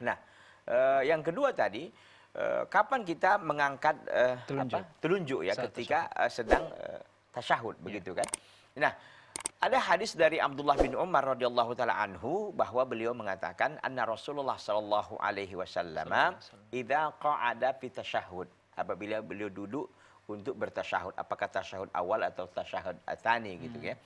Nah, yang kedua tadi, kapan kita mengangkat telunjuk ya Saat ketika sedang tasyahud, begitu kan? Nah, ada hadis dari Abdullah bin Umar radhiyallahu taala anhu bahwa beliau mengatakan anna Rasulullah sallallahu alaihi wasallam idza qa'ada fi tasyahud, apabila beliau duduk untuk bertasyahud, apakah tasyahud awal atau tasyahud tsani gitu ya.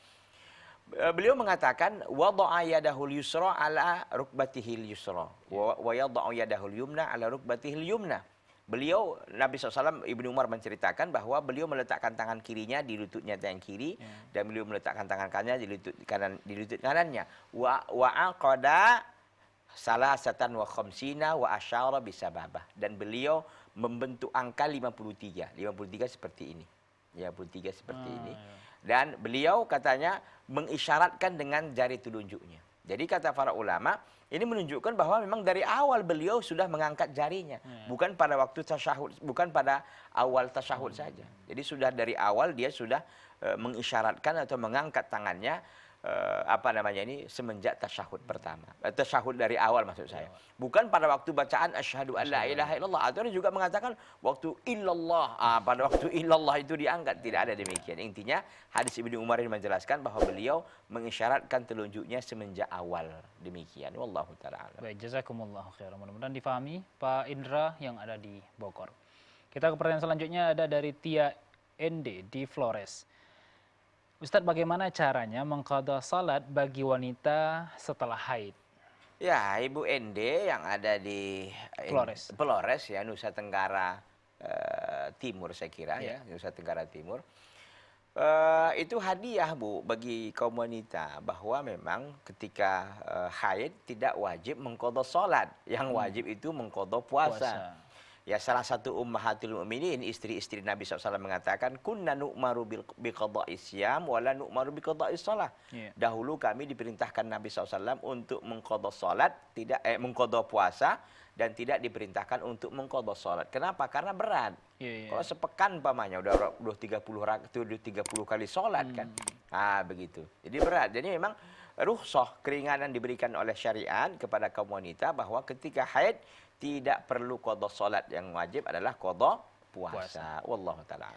Beliau mengatakan wada'a yadahul yusra ala rukbatihil yusra wa yada'u yadahul yumna ala rukbatihil yumna. Beliau, Nabi SAW, Ibnu Umar menceritakan bahwa beliau meletakkan tangan kirinya di lututnya yang kiri, dan beliau meletakkan tangan kanannya di lutut kanannya. Wa aqada salasatan wa khamsina wa asyara bisababah. Dan beliau membentuk angka 53. 53 seperti ini. 53 seperti ini. Dan beliau katanya mengisyaratkan dengan jari telunjuknya. Jadi kata para ulama, ini menunjukkan bahwa memang dari awal beliau sudah mengangkat jarinya. Bukan pada waktu tasyahud, bukan pada awal tasyahud saja. Jadi sudah dari awal dia sudah mengisyaratkan atau mengangkat tangannya semenjak tasyahud pertama. Tasyahud dari awal maksud saya. Bukan pada waktu bacaan asyhadu an la ilaha illallah. Atau juga mengatakan waktu illallah. Pada waktu illallah itu diangkat. Tidak ada demikian. Intinya hadis Ibnu Umar ini menjelaskan bahwa beliau mengisyaratkan telunjuknya semenjak awal. Demikian. Wallahu ta'ala. Baik, jazakumullah khairan. Mudah-mudahan difahami Pak Indra yang ada di Bogor. Kita ke pertanyaan selanjutnya, ada dari Tia ND di Flores. Ustadz, bagaimana caranya mengqadha salat bagi wanita setelah haid? Ya, Ibu ND yang ada di Flores ya, Nusa Tenggara Timur saya kira ya, Nusa Tenggara Timur. Itu hadiah Bu bagi kaum wanita, bahwa memang ketika haid tidak wajib mengqadha salat, yang wajib itu mengqadha puasa. Ya, salah satu ummahatul mukminin, istri-istri Nabi SAW mengatakan, kunna nu'maru biqadha'is syiyam wa la nu'maru biqadha'is shalah. Dahulu kami diperintahkan Nabi SAW untuk mengqadha salat, mengqadha puasa, dan tidak diperintahkan untuk mengqadha salat. Kenapa? Karena berat. Kalau sepekan umpamanya udah 30 kali salat kan. Begitu. Jadi berat. Jadi memang rukhsah, keringanan diberikan oleh syariat kepada kaum wanita bahwa ketika haid tidak perlu qadha salat, yang wajib adalah qadha puasa. Wallahu ta'ala.